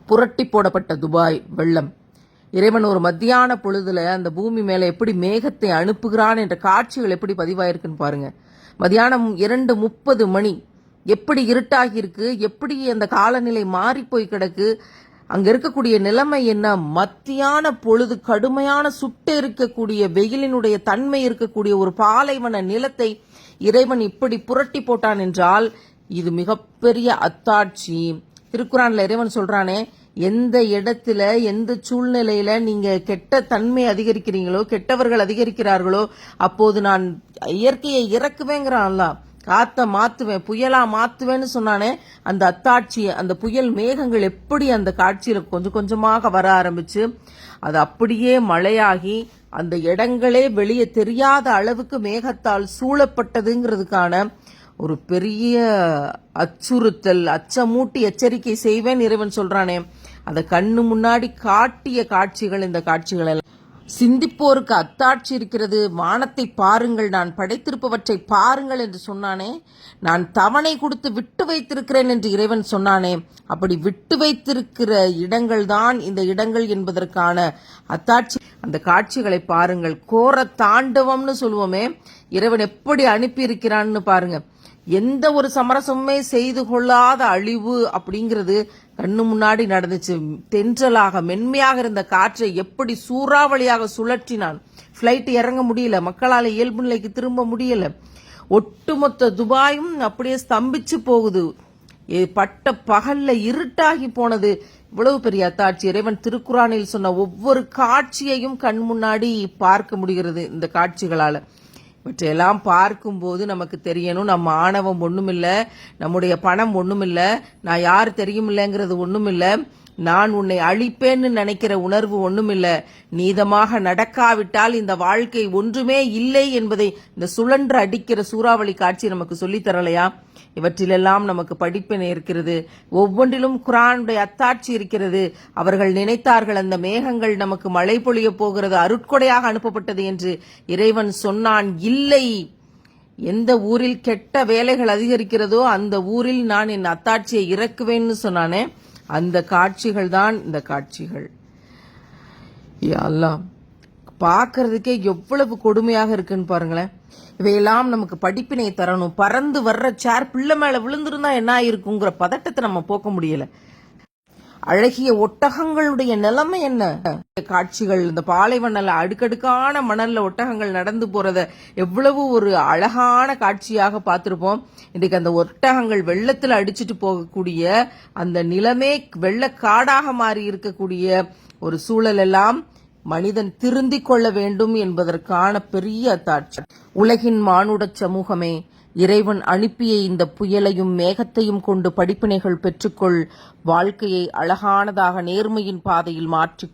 புரட்டி போடப்பட்ட துபாய் வெள்ளம். இறைவன் ஒரு மத்தியான பொழுதுல அந்த பூமி மேல எப்படி மேகத்தை அனுப்புகிறான் என்ற காட்சிகள் எப்படி பதிவாயிருக்குன்னு பாருங்க. மதியானம் 2:30 மணி, எப்படி இருட்டாகி இருக்கு, எப்படி அந்த காலநிலை மாறி போய் கிடக்கு, அங்க இருக்கக்கூடிய நிலைமை என்ன, மத்தியான பொழுது கடுமையான சுட்டு இருக்கக்கூடிய வெயிலினுடைய தன்மை இருக்கக்கூடிய ஒரு பாலைவன நிலத்தை இறைவன் இப்படி புரட்டி போட்டான் என்றால் இது மிகப்பெரிய அத்தாட்சி. திருக்குறான்ல இறைவன் சொல்றானே, எந்த இடத்துல எந்த சூழ்நிலையில நீங்க கெட்ட தன்மை அதிகரிக்கிறீங்களோ, கெட்டவர்கள் அதிகரிக்கிறார்களோ, அப்போது நான் இயற்கையை இறக்குவேங்கிறான்ல, காத்த மாத்துவேன், புயலா மாத்துவேன்னு சொன்னானே, அந்த அத்தாட்சி, அந்த புயல் மேகங்கள் எப்படி அந்த காட்சியில கொஞ்சம் கொஞ்சமாக வர ஆரம்பிச்சு அது அப்படியே மழையாகி அந்த இடங்களே வெளியே தெரியாத அளவுக்கு மேகத்தால் சூழப்பட்டதுங்கிறதுக்கான ஒரு பெரிய அச்சுறுத்தல், அச்சமூட்டி எச்சரிக்கை செய்வேன் இறைவன் சொல்றானே, அதை கண்ணு முன்னாடி காட்டிய காட்சிகள் இந்த காட்சிகள் எல்லாம். சிந்திப்போருக்கு அத்தாட்சி இருக்கிறது, வானத்தை பாருங்கள், நான் படைத்திருப்பவற்றை பாருங்கள் என்று சொன்னானே, நான் தவணை கொடுத்து விட்டு வைத்திருக்கிறேன் என்று இறைவன் சொன்னானே, அப்படி விட்டு வைத்திருக்கிற இடங்கள் தான் இந்த இடங்கள் என்பதற்கான அத்தாட்சி. அந்த காட்சிகளை பாருங்கள். கோர தாண்டவம்னு சொல்லுவோமே, இறைவன் எப்படி அனுப்பி இருக்கிறான்னு பாருங்க. எந்த ஒரு சமரசமுமே செய்து கொள்ளாத அழிவு அப்படிங்கிறது கண்ணு முன்னாடி நடந்துச்சு. தென்றலாக மென்மையாக இருந்த காற்றை எப்படி சூறாவளியாக சுழற்றினான். பிளைட் இறங்க முடியல, மக்களால் இயல்பு நிலைக்கு திரும்ப முடியல. ஒட்டுமொத்த துபாயும் அப்படியே ஸ்தம்பிச்சு போகுது. பட்ட பகல்ல இருட்டாகி போனது. இவ்வளவு பெரிய அத்தாட்சி. இறைவன் திருக்குறானில் சொன்ன ஒவ்வொரு காட்சியையும் கண் முன்னாடி பார்க்க முடிகிறது இந்த காட்சிகளால. இவற்றையெல்லாம் பார்க்கும்போது நமக்கு தெரியணும், நம்ம ஆணவம் ஒண்ணுமில்ல, நம்முடைய பணம் ஒண்ணுமில்ல, நான் யார் தெரியுமில்லைங்கிறது ஒண்ணுமில்ல, நான் உன்னை அழிப்பேன்னு நினைக்கிற உணர்வு ஒண்ணுமில்ல, நீதமாக நடக்காவிட்டால் இந்த வாழ்க்கை ஒன்றுமே இல்லை என்பதை இந்த சுழன்று அடிக்கிற சூறாவளி காட்சி நமக்கு சொல்லித் தரலையா? இவற்றிலெல்லாம் நமக்கு படிப்பினை இருக்கிறது. ஒவ்வொன்றிலும் குர்ஆனுடைய அத்தாட்சி இருக்கிறது. அவர்கள் நினைத்தார்கள் அந்த மேகங்கள் நமக்கு மழை பொழிய போகிறது, அருட்கொடையாக அனுப்பப்பட்டது என்று. இறைவன் சொன்னான், இல்லை, எந்த ஊரில் கெட்ட வேலைகள் அதிகரிக்கிறதோ அந்த ஊரில் நான் என் அத்தாட்சியை இறக்குவேன்னு சொன்னானே, அந்த காட்சிகள் தான் இந்த காட்சிகள். அல்லாஹ், பார்க்கறதுக்கே எவ்வளவு கொடுமையாக இருக்குன்னு பாருங்களேன். இவையெல்லாம் நமக்கு படிப்பினை தரணும். பறந்து வர்ற சேர் பிள்ளை மேல விழுந்திருந்தா என்ன ஆயிருக்குங்கிற பதட்டத்தை நம்ம போக்க முடியல. அழகிய ஒட்டகங்களுடைய நிலைமை என்ன காட்சிகள். இந்த பாலைவனல அடுக்கடுக்கான மணல்ல ஒட்டகங்கள் நடந்து போறத எவ்வளவு ஒரு அழகான காட்சியாக பார்த்திருப்போம். இன்றைக்கு அந்த ஒட்டகங்கள் வெள்ளத்துல அடிச்சுட்டு போகக்கூடிய அந்த நிலமே வெள்ளக்காடாக மாறி இருக்கக்கூடிய ஒரு சூழல் எல்லாம் மனிதன் திருந்திக் கொள்ள வேண்டும் என்பதற்கான பெரிய அத்தாட்சி. உலகின் மானுடச் சமூகமே, இறைவன் அனுப்பிய இந்த புயலையும் மேகத்தையும் கொண்டு படிப்பினைகள் பெற்றுக்கொள். வாழ்க்கையை அழகானதாக நேர்மையின் பாதையில் மாற்றி